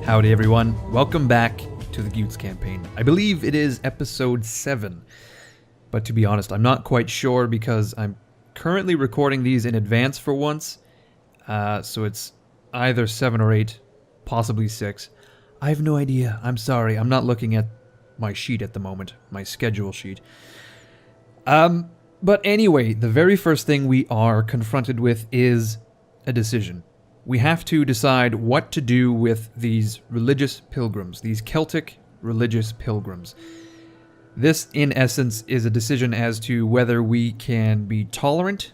Howdy everyone, welcome back to the Gutes campaign. I believe it is episode 7, but to be honest, I'm not quite sure because I'm currently recording these in advance for once, so it's either 7 or 8, possibly 6. I have no idea, I'm sorry, I'm not looking at my sheet at the moment, my schedule sheet. But anyway, the very first thing we are confronted with is a decision. We have to decide what to do with these religious pilgrims, these Celtic religious pilgrims. This, in essence, is a decision as to whether we can be tolerant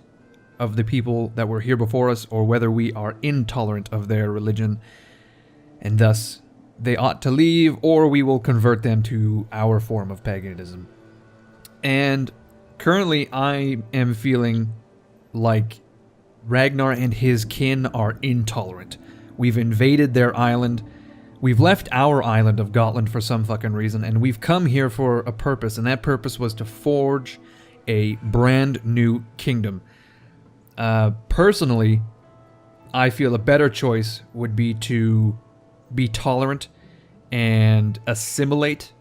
of the people that were here before us, or whether we are intolerant of their religion, and thus they ought to leave, or we will convert them to our form of paganism. And currently, I am feeling like Ragnarr and his kin are intolerant. We've invaded their island. We've left our island of Gotland for some fucking reason, and we've come here for a purpose, and that purpose was to forge a brand new kingdom. Personally, I feel a better choice would be to be tolerant and assimilate,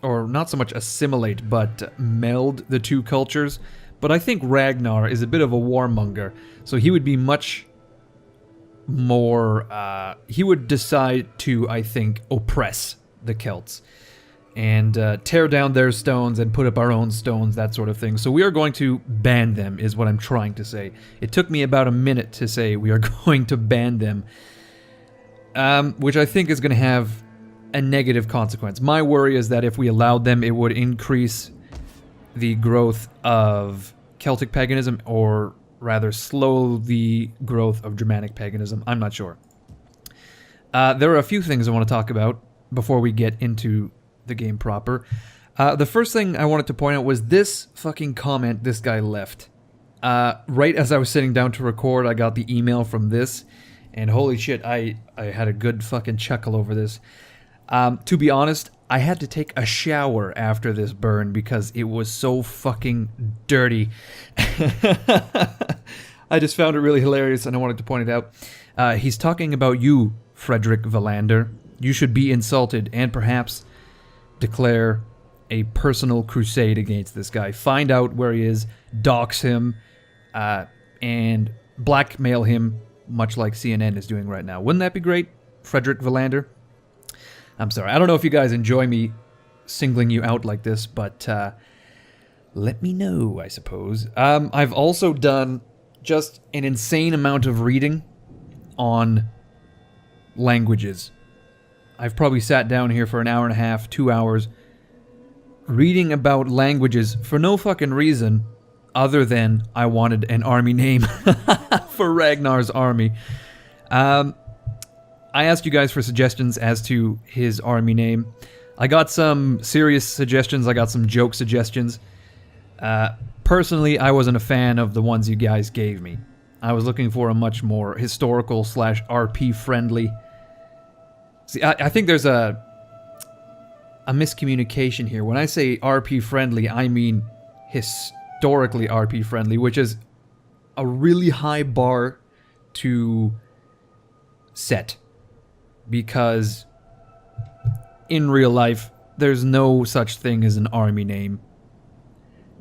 or not so much assimilate, but meld the two cultures. But I think Ragnarr is a bit of a warmonger, so he would be much more, he would decide to, I think, oppress the Celts and tear down their stones and put up our own stones, that sort of thing. So we are going to ban them, is what I'm trying to say. It took me about a minute to say we are going to ban them, which I think is going to have a negative consequence. My worry is that if we allowed them, it would increase the growth of Celtic paganism, or rather slow the growth of Germanic paganism. I'm not sure. There are a few things I want to talk about before we get into the game proper. The first thing I wanted to point out was this fucking comment this guy left. Right as I was sitting down to record, I got the email from this, and holy shit, I had a good fucking chuckle over this. To be honest, I had to take a shower after this burn because it was so fucking dirty. I just found it really hilarious and I wanted to point it out. He's talking about you, Frederick Valander. You should be insulted and perhaps declare a personal crusade against this guy. Find out where he is, dox him, and blackmail him, much like CNN is doing right now. Wouldn't that be great, Frederick Valander? I'm sorry, I don't know if you guys enjoy me singling you out like this, but let me know, I suppose. I've also done just an insane amount of reading on languages. I've probably sat down here for an hour and a half, 2 hours, reading about languages for no fucking reason other than I wanted an army name for Ragnar's army. I asked you guys for suggestions as to his army name. I got some serious suggestions, I got some joke suggestions. Personally, I wasn't a fan of the ones you guys gave me. I was looking for a much more historical / RP friendly. See, I think there's a miscommunication here. When I say RP friendly, I mean historically RP friendly, which is a really high bar to set. Because in real life, there's no such thing as an army name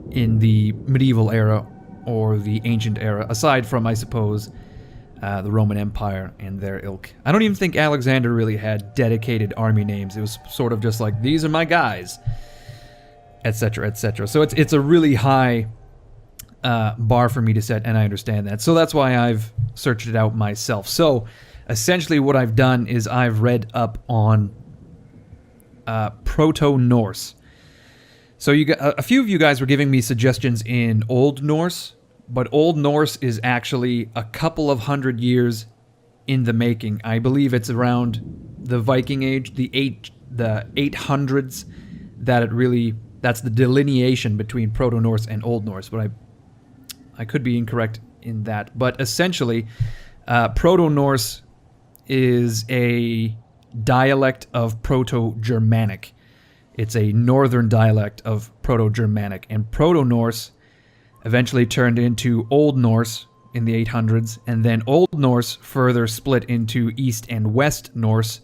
in the medieval era or the ancient era, aside from, I suppose, the Roman Empire and their ilk. I don't even think Alexander really had dedicated army names. It was sort of just like, these are my guys, etc., etc. So it's a really high bar for me to set, and I understand that. So that's why I've searched it out myself. So essentially what I've done is I've read up on Proto-Norse. So a few of you guys were giving me suggestions in Old Norse, but Old Norse is actually a couple of hundred years in the making. I believe it's around the Viking Age, the 800s, that's the delineation between Proto-Norse and Old Norse, but I could be incorrect in that. But essentially, Proto-Norse is a dialect of Proto-Germanic. It's a northern dialect of Proto-Germanic, and Proto-Norse eventually turned into Old Norse, in the 800s, and then Old Norse further split into East and West Norse,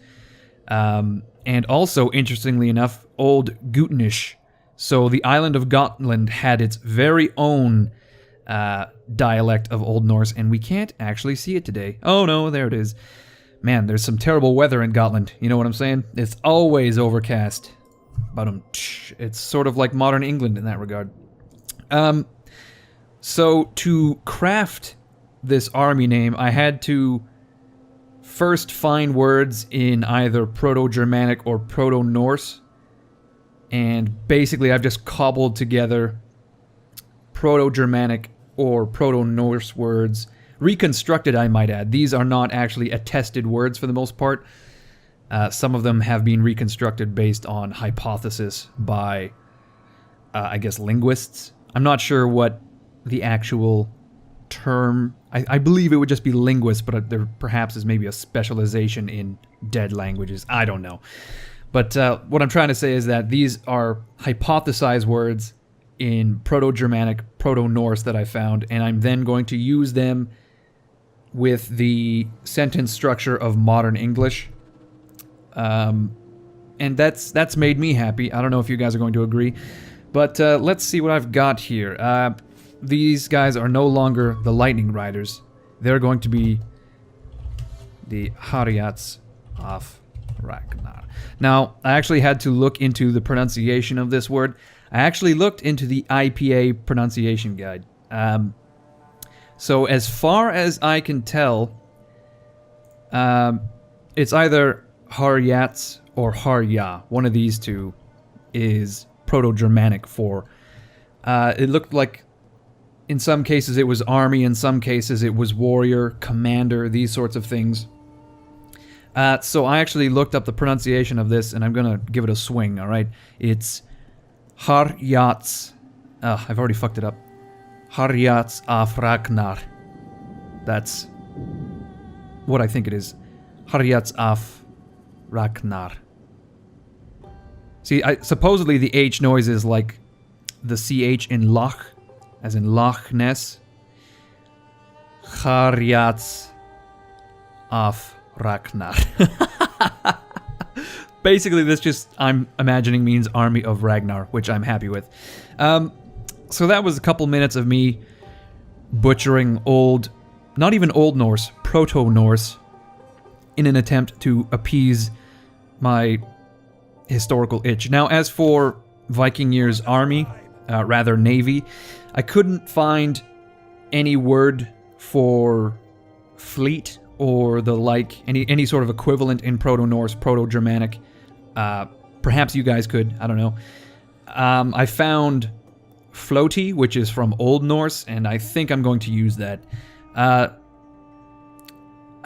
and also, interestingly enough, Old Gutnish. So the island of Gotland had its very own dialect of Old Norse, and we can't actually see it today. Oh no, there it is. Man, there's some terrible weather in Gotland. You know what I'm saying? It's always overcast. But it's sort of like modern England in that regard. So to craft this army name, I had to first find words in either Proto-Germanic or Proto-Norse. And basically I've just cobbled together Proto-Germanic or Proto-Norse words. Reconstructed, I might add. These are not actually attested words for the most part. Some of them have been reconstructed based on hypothesis by, I guess, linguists. I'm not sure what the actual term... I believe it would just be linguists, but there perhaps is maybe a specialization in dead languages. I don't know. But what I'm trying to say is that these are hypothesized words in Proto-Germanic, Proto-Norse that I found, and I'm then going to use them with the sentence structure of modern English. And that's made me happy. I don't know if you guys are going to agree. But let's see what I've got here. These guys are no longer the Lightning Riders. They're going to be the Haryats of Ragnarr. Now, I actually had to look into the pronunciation of this word. I actually looked into the IPA pronunciation guide. So as far as I can tell, it's either Haryats or Harya. One of these two is Proto-Germanic for. It looked like in some cases it was army, in some cases it was warrior, commander, these sorts of things. So I actually looked up the pronunciation of this, and I'm going to give it a swing, alright? It's Haryats. I've already fucked it up. Haryats of Ragnarr. That's what I think it is. Haryats of Ragnarr. See, supposedly the H noise is like the CH in Loch, as in Loch Ness. Haryats of Ragnarr. Basically, this just, I'm imagining, means Army of Ragnar, which I'm happy with. So that was a couple minutes of me butchering old, not even Old Norse, Proto-Norse, in an attempt to appease my historical itch. Now, as for Viking Year's army, rather navy, I couldn't find any word for fleet or the like, any sort of equivalent in Proto-Norse, Proto-Germanic. Perhaps you guys could, I don't know. I found floaty, which is from Old Norse, and I think I'm going to use that. I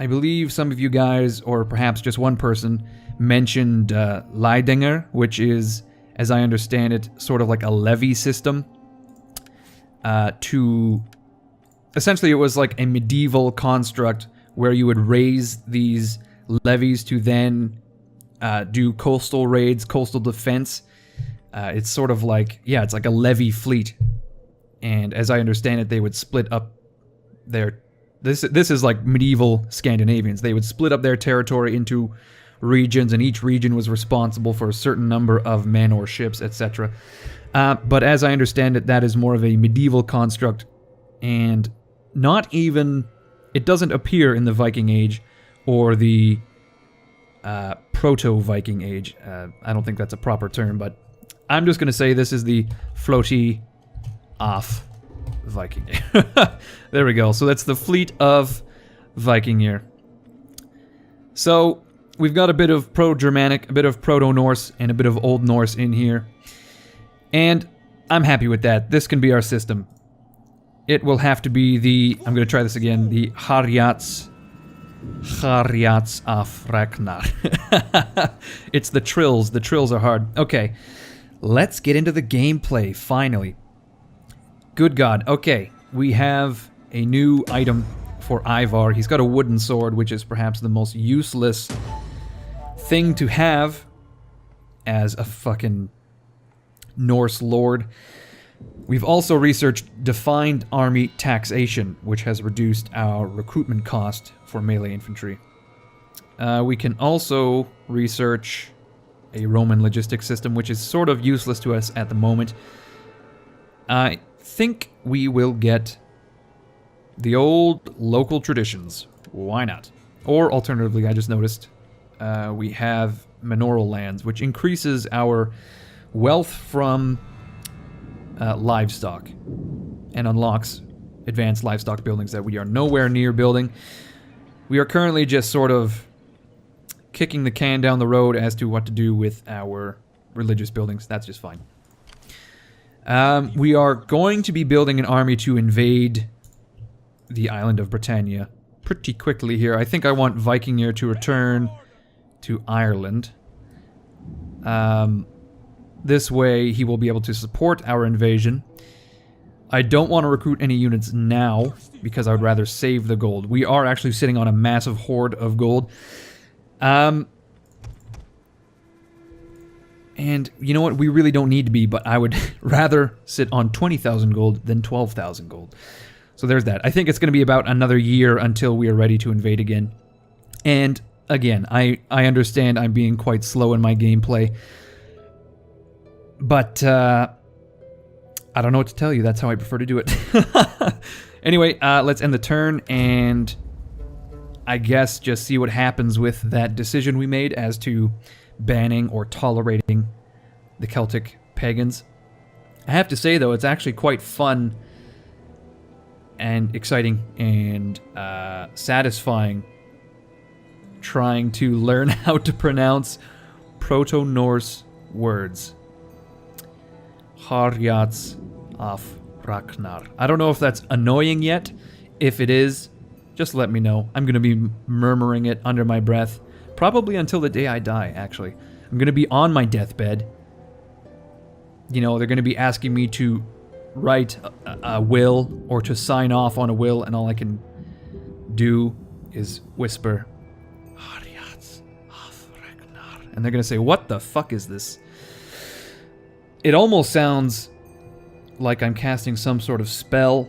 believe some of you guys, or perhaps just one person, mentioned Leidinger, which is, as I understand it, sort of like a levy system. Essentially, it was like a medieval construct where you would raise these levies to then do coastal raids, coastal defense. It's sort of like, yeah, it's like a levy fleet. And as I understand it, they would split up their... This is like medieval Scandinavians. They would split up their territory into regions, and each region was responsible for a certain number of men or ships, etc. But as I understand it, that is more of a medieval construct, and not even... It doesn't appear in the Viking Age or the Proto-Viking Age. I don't think that's a proper term, but I'm just going to say this is the floaty off Viking Year. There we go. So that's the fleet of Viking Year. So we've got a bit of Proto-Germanic, a bit of Proto-Norse, and a bit of Old Norse in here. And I'm happy with that. This can be our system. It will have to be the... I'm going to try this again. The Haryats of Ragnarr. It's the trills. The trills are hard. Okay. Let's get into the gameplay, finally. Good God. Okay. We have a new item for Ivar. He's got a wooden sword, which is perhaps the most useless thing to have as a fucking Norse lord. We've also researched defined army taxation, which has reduced our recruitment cost for melee infantry. We can also research a Roman logistics system, which is sort of useless to us at the moment. I think we will get the old local traditions. Why not? Or alternatively, I just noticed, we have manorial lands, which increases our wealth from livestock and unlocks advanced livestock buildings that we are nowhere near building. We are currently just sort of kicking the can down the road as to what to do with our religious buildings. That's just fine. We are going to be building an army to invade the island of Britannia pretty quickly here. I think I want Vikingr to return to Ireland. This way he will be able to support our invasion. I don't want to recruit any units now because I would rather save the gold. We are actually sitting on a massive hoard of gold. And you know what? We really don't need to be, but I would rather sit on 20,000 gold than 12,000 gold. So there's that. I think it's going to be about another year until we are ready to invade again. And again, I understand I'm being quite slow in my gameplay. But I don't know what to tell you. That's how I prefer to do it. Anyway, let's end the turn and I guess just see what happens with that decision we made as to banning or tolerating the Celtic pagans. I have to say, though, it's actually quite fun and exciting and satisfying trying to learn how to pronounce Proto-Norse words. Harjats of Ragnarr. I don't know if that's annoying yet. If it is, just let me know. I'm going to be murmuring it under my breath. Probably until the day I die, actually. I'm going to be on my deathbed. You know, they're going to be asking me to write a will or to sign off on a will, and all I can do is whisper, Harjats of Ragnarr. And they're going to say, what the fuck is this? It almost sounds like I'm casting some sort of spell.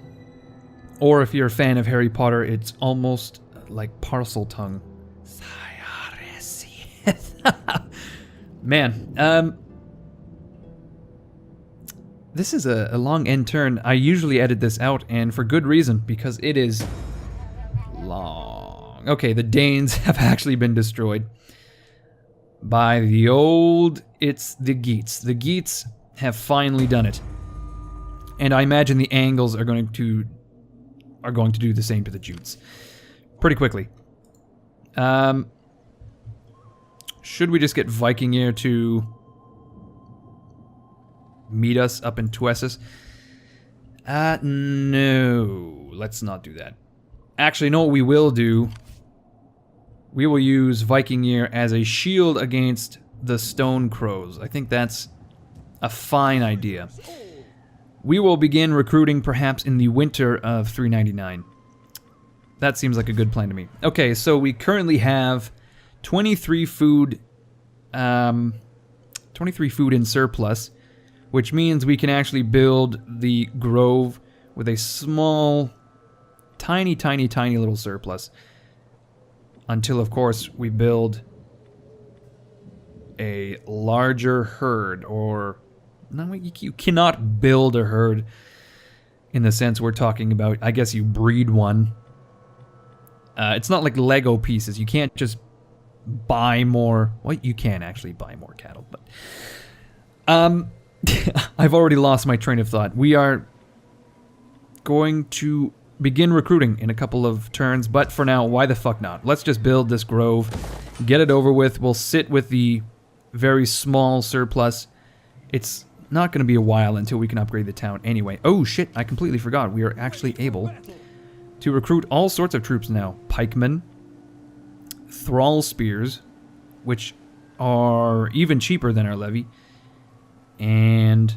Or if you're a fan of Harry Potter, it's almost like parcel tongue. Man, this is a long end turn. I usually edit this out, and for good reason, because it is long. Okay, the Danes have actually been destroyed by the old... It's the Geats. The Geats have finally done it. And I imagine the Angles are going to do the same to the Jutes pretty quickly. Should we just get Vikingr to meet us up in Tuesis? No, let's not do that. Actually, no, what we will do, we will use Vikingr as a shield against the Stone Crows. I think that's a fine idea. We will begin recruiting perhaps in the winter of 399. That seems like a good plan to me. Okay, so we currently have 23 food, 23 food in surplus, which means we can actually build the grove with a small, tiny little surplus. Until, of course, we build a larger herd, or... No, you cannot build a herd in the sense we're talking about. I guess you breed one. It's not like Lego pieces. You can't just buy more. Well, you can actually buy more cattle, but... I've already lost my train of thought. We are going to begin recruiting in a couple of turns, but for now, why the fuck not? Let's just build this grove, get it over with. We'll sit with the very small surplus. It's not going to be a while until we can upgrade the town anyway. Oh shit, I completely forgot. We are actually able to recruit all sorts of troops now. Pikemen, thrall spears, which are even cheaper than our levy, and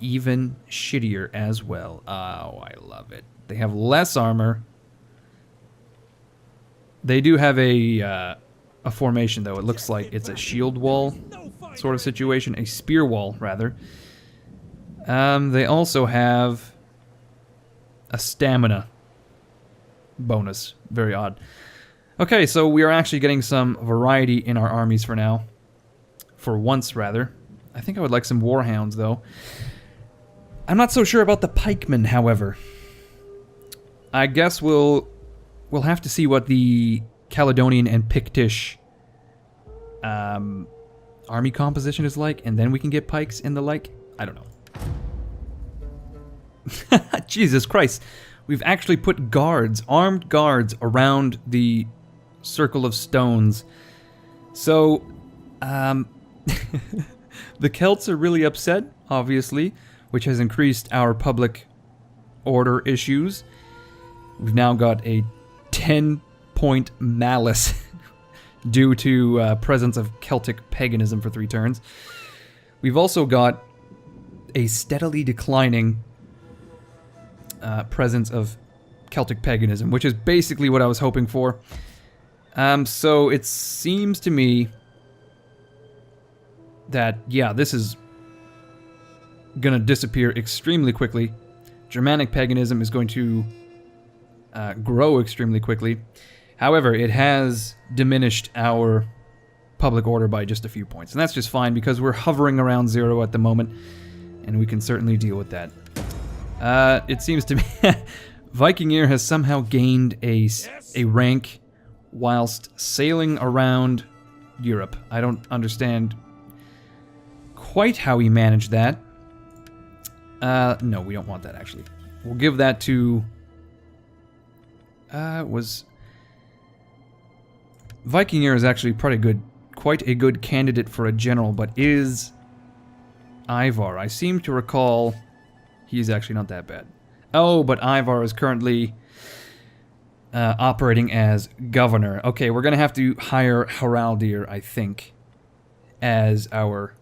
even shittier as well. Oh, I love it. They have less armor. They do have a formation, though. It looks like it's a shield wall sort of situation. A spear wall, rather. They also have a stamina bonus. Very odd. Okay, so we are actually getting some variety in our armies for now. For once, rather. I think I would like some warhounds, though. I'm not so sure about the pikemen, however. I guess we'll have to see what the Caledonian and Pictish army composition is like, and then we can get pikes and the like. I don't know. Jesus Christ. We've actually put guards, armed guards, around the circle of stones. So, the Celts are really upset, obviously, which has increased our public order issues. We've now got a 10-point malice due to presence of Celtic paganism for 3 turns. We've also got a steadily declining presence of Celtic paganism, which is basically what I was hoping for. So it seems to me that, yeah, this is gonna disappear extremely quickly. Germanic paganism is going to grow extremely quickly. However, it has diminished our public order by just a few points, and that's just fine because we're hovering around 0 at the moment, and we can certainly deal with that. It seems to me Vikingir has somehow gained a rank whilst sailing around Europe. I don't understand quite how he managed that. No, we don't want that, actually. We'll give that to... Vikingir is actually quite a good candidate for a general, but is Ivar. I seem to recall he's actually not that bad. Oh, but Ivar is currently operating as governor. Okay, we're going to have to hire Haraldir, I think, as our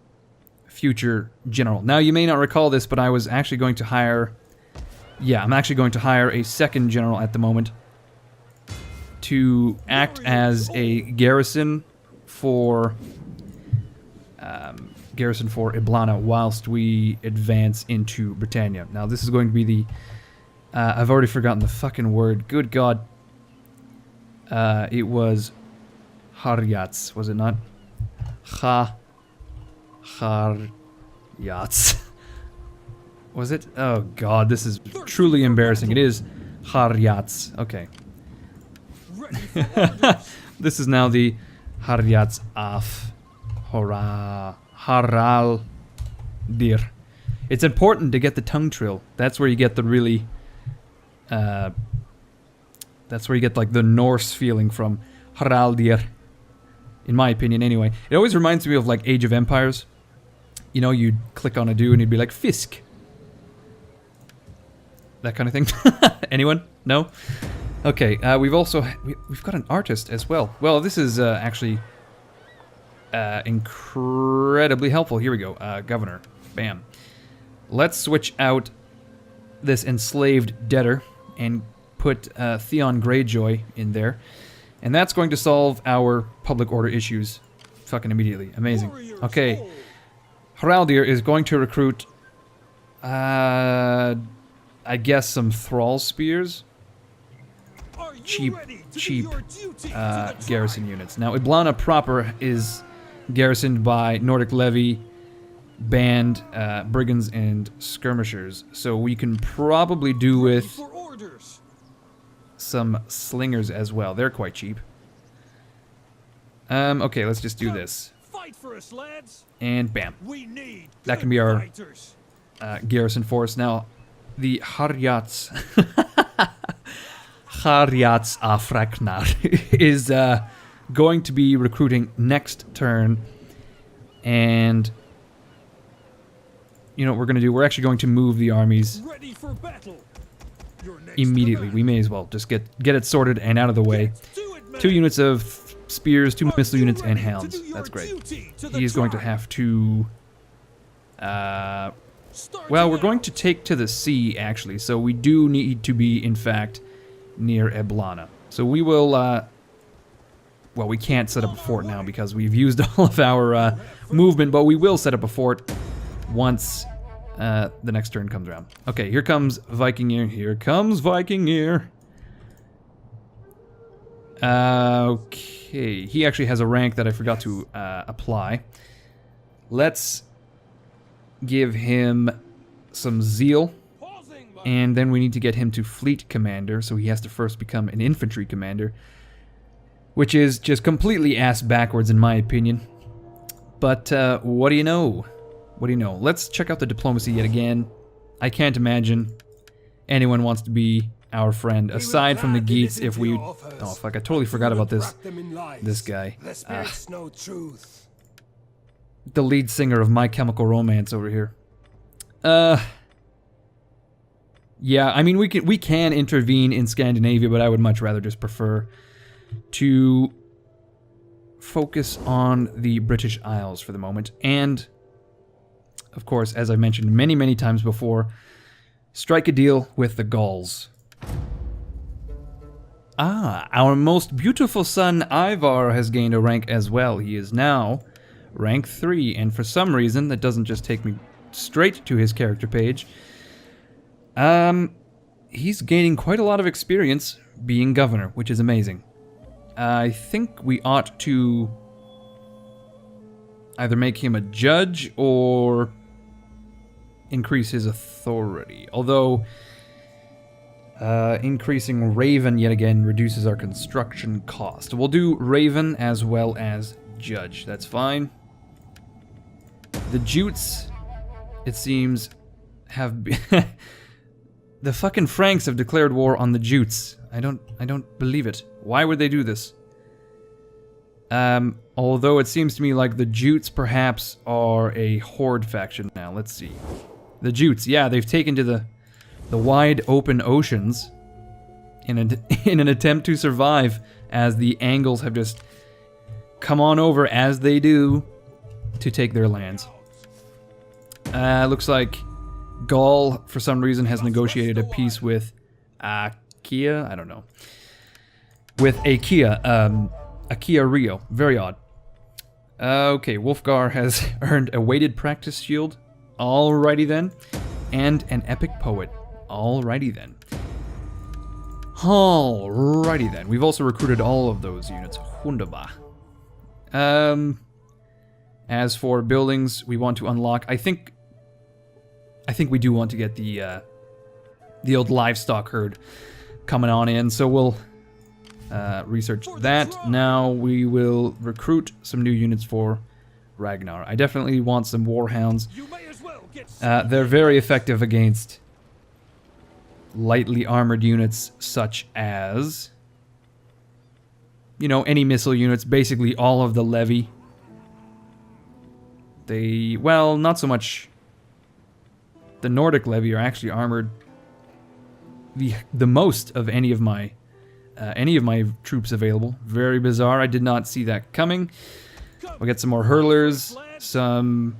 future general. Now, you may not recall this, but I was actually going to hire... Yeah, I'm actually going to hire a second general at the moment to act as a garrison for Eblana whilst we advance into Britannia. Now, this is going to be the... I've already forgotten the fucking word. Good God. It was Haryats, was it not? Haryats. Was it? Oh God, this is truly embarrassing. It is Haryats. Okay. This is now the Haryats af Haraldir. It's important to get the tongue trill. That's where you get the really... that's where you get like the Norse feeling from. Haraldir. In my opinion, anyway. It always reminds me of like Age of Empires. You know, you'd click on a dude and you'd be like, Fisk. That kind of thing. Anyone? No? Okay, we've got an artist as well. Well, this is actually incredibly helpful. Here we go. Governor. Bam. Let's switch out this enslaved debtor and put Theon Greyjoy in there. And that's going to solve our public order issues fucking immediately. Amazing. Okay. Haraldir is going to recruit, I guess, some thrall spears. Cheap garrison units. Now, Eblana proper is garrisoned by Nordic Levy, band, brigands, and skirmishers. So we can probably do with some slingers as well. They're quite cheap. Okay, let's just do this. And bam. That can be our garrison force. Now, the Haryats... Haryats af Ragnarr is going to be recruiting next turn. And... you know what we're going to do? We're actually going to move the armies immediately. We may as well just get it sorted and out of the way. 2 units of spears, 2 missile units, and helms. That's great. He is going to have to... well, we're going to take to the sea, actually. So we do need to be, in fact, near Eblana. So we will... well, we can't set up a fort now because we've used all of our movement, but we will set up a fort once the next turn comes around. Okay, here comes Vikingir. Here comes Vikingir. Okay, he actually has a rank that I forgot to apply. Let's give him some zeal, and then we need to get him to fleet commander, so he has to first become an infantry commander, which is just completely ass backwards in my opinion. But what do you know? What do you know? Let's check out the diplomacy yet again. I can't imagine anyone wants to be our friend, aside from the Geats. If we... Oh fuck, I totally forgot about this guy. The lead singer of My Chemical Romance over here. Yeah, I mean, we can intervene in Scandinavia, but I would much rather just prefer to focus on the British Isles for the moment. And, of course, as I mentioned many, many times before, strike a deal with the Gauls. Ah, our most beautiful son Ivar has gained a rank as well. He is now rank 3, and for some reason, that doesn't just take me straight to his character page. He's gaining quite a lot of experience being governor, which is amazing. I think we ought to either make him a judge or increase his authority. Although, increasing Raven yet again reduces our construction cost. We'll do Raven as well as judge. That's fine. The Jutes, it seems, have been... The fucking Franks have declared war on the Jutes. I don't believe it. Why would they do this? Although it seems to me like the Jutes perhaps are a Horde faction now. Let's see. The Jutes, yeah, they've taken to the wide open oceans in an attempt to survive, as the Angles have just come on over, as they do, to take their lands. Looks like Gaul, for some reason, has negotiated a peace with Achaea. I don't know. With Achaea. Achaea Rio. Very odd. Okay, Wulfgar has earned a weighted practice shield. Alrighty then. And an epic poet. Alrighty then. Alrighty then. We've also recruited all of those units. Wunderbar. As for buildings, we want to unlock... I think we do want to get the old livestock herd coming on in, so we'll research that. Now we will recruit some new units for Ragnarr. I definitely want some warhounds. They're very effective against lightly armored units such as, you know, any missile units, basically all of the levy. They, well, not so much... The Nordic levy are actually armored the most of any of my troops available. Very bizarre. I did not see that coming. We'll get some more hurlers. Some...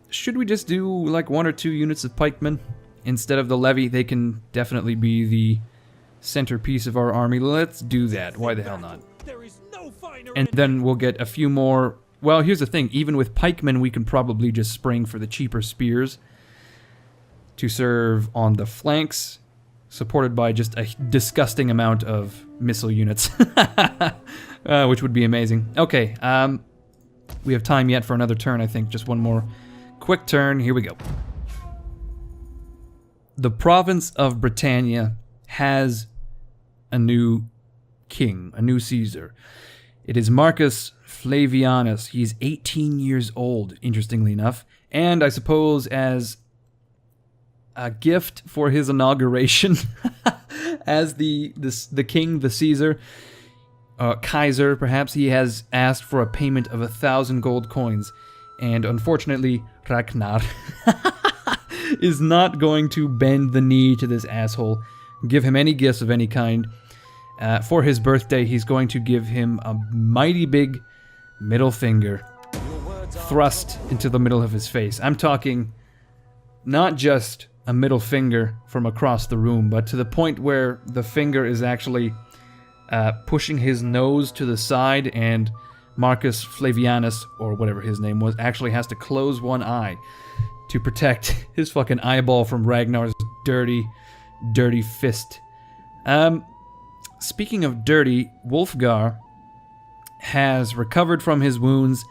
Should we just do like 1 or 2 units of pikemen instead of the levy? They can definitely be the centerpiece of our army. Let's do that. Why the hell not? And then we'll get a few more... Well, here's the thing. Even with pikemen, we can probably just spring for the cheaper spears to serve on the flanks, supported by just a disgusting amount of missile units, which would be amazing. Okay, we have time yet for another turn, I think. Just one more quick turn. Here we go. The Province of Britannia has a new king, a new Caesar. It is Marcus Flavianus. He's 18 years old, interestingly enough. And I suppose as a gift for his inauguration as the king, the Caesar, Kaiser perhaps, he has asked for a payment of 1,000 gold coins. And unfortunately, Ragnarr is not going to bend the knee to this asshole, give him any gifts of any kind. For his birthday, he's going to give him a mighty big middle finger thrust into the middle of his face. I'm talking not just a middle finger from across the room, but to the point where the finger is actually pushing his nose to the side and Marcus Flavianus, or whatever his name was, actually has to close one eye to protect his fucking eyeball from Ragnar's dirty, dirty fist. Speaking of dirty, Wulfgar has recovered from his wounds,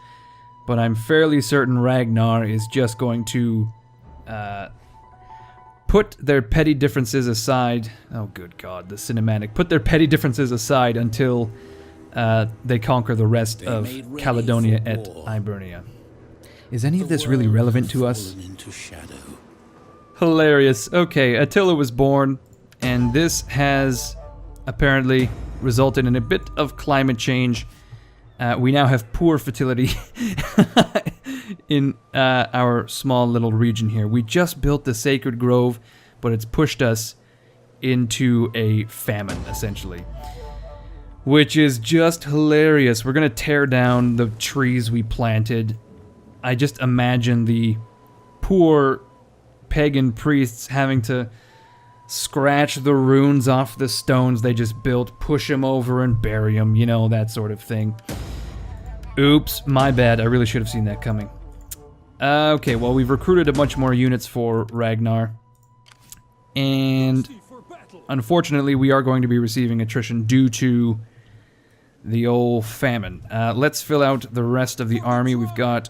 but I'm fairly certain Ragnarr is just going to put their petty differences aside. Oh, good God, the cinematic. Put their petty differences aside until they conquer the rest of Caledonia et Ibernia. Is any of this really relevant to us? Hilarious. Okay, Attila was born, and this has apparently resulted in a bit of climate change. We now have poor fertility in our small little region here. We just built the Sacred Grove, but it's pushed us into a famine, essentially. Which is just hilarious. We're going to tear down the trees we planted. I just imagine the poor pagan priests having to scratch the runes off the stones they just built, push them over and bury them, you know, that sort of thing. Oops, my bad. I really should have seen that coming. Okay, well, we've recruited a bunch more units for Ragnarr. And unfortunately, we are going to be receiving attrition due to the old famine. Let's fill out the rest of the army. We've got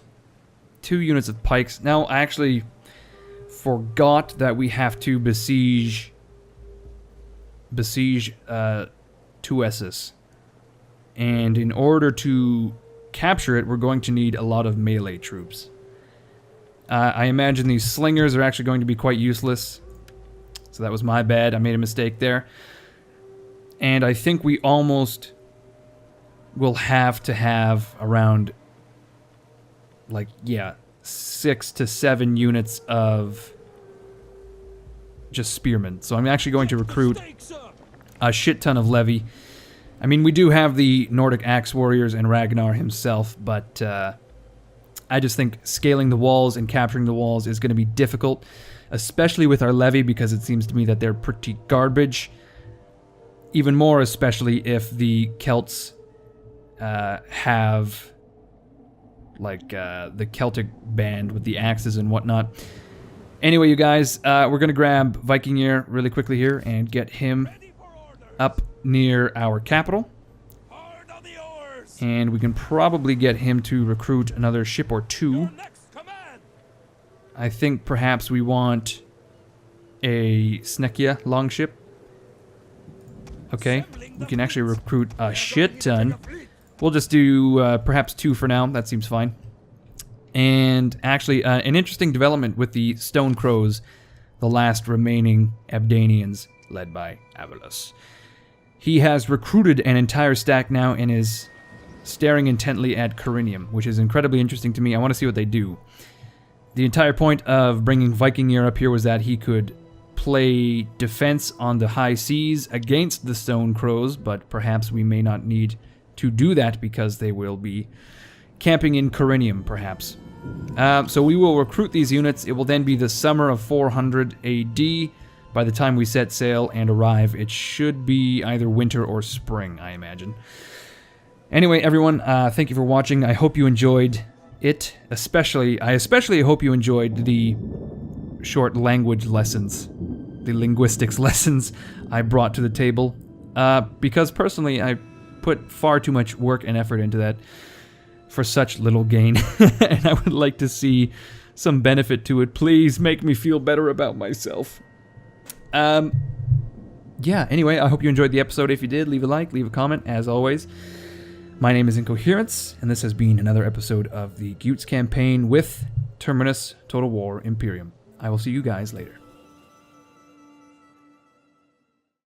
2 units of pikes. Now, I actually forgot that we have to besiege Tuesis. And in order to capture it, we're going to need a lot of melee troops. I imagine these slingers are actually going to be quite useless. So that was my bad. I made a mistake there. And I think we almost will have to have around, like, yeah, 6 to 7 units of just spearmen. So I'm actually going to recruit a shit ton of levy. I mean, we do have the Nordic Axe Warriors and Ragnarr himself, but I just think scaling the walls and capturing the walls is going to be difficult, especially with our levy, because it seems to me that they're pretty garbage. Even more especially if the Celts have, like, the Celtic band with the axes and whatnot. Anyway, you guys, we're going to grab Vikingr really quickly here and get him up near our capital. And we can probably get him to recruit another ship or 2. I think perhaps we want a Snekia longship. Okay, we can actually recruit a shit ton. We'll just do perhaps 2 for now. That seems fine. And actually, an interesting development with the Stone Crows, the last remaining Abdanians, led by Avalus. He has recruited an entire stack now and is staring intently at Corinium, which is incredibly interesting to me. I want to see what they do. The entire point of bringing Vikingr up here was that he could play defense on the high seas against the Stone Crows, but perhaps we may not need to do that because they will be camping in Corinium, perhaps. So we will recruit these units. It will then be the summer of 400 AD. By the time we set sail and arrive, it should be either winter or spring, I imagine. Anyway, everyone, thank you for watching. I hope you enjoyed it. I especially hope you enjoyed the short language lessons, the linguistics lessons I brought to the table. Because personally, I put far too much work and effort into that for such little gain. And I would like to see some benefit to it. Please make me feel better about myself. Yeah, anyway, I hope you enjoyed the episode. If you did, leave a like, leave a comment, as always. My name is Incoherence, and this has been another episode of the Gutes campaign with Terminus Total War Imperium. I will see you guys later.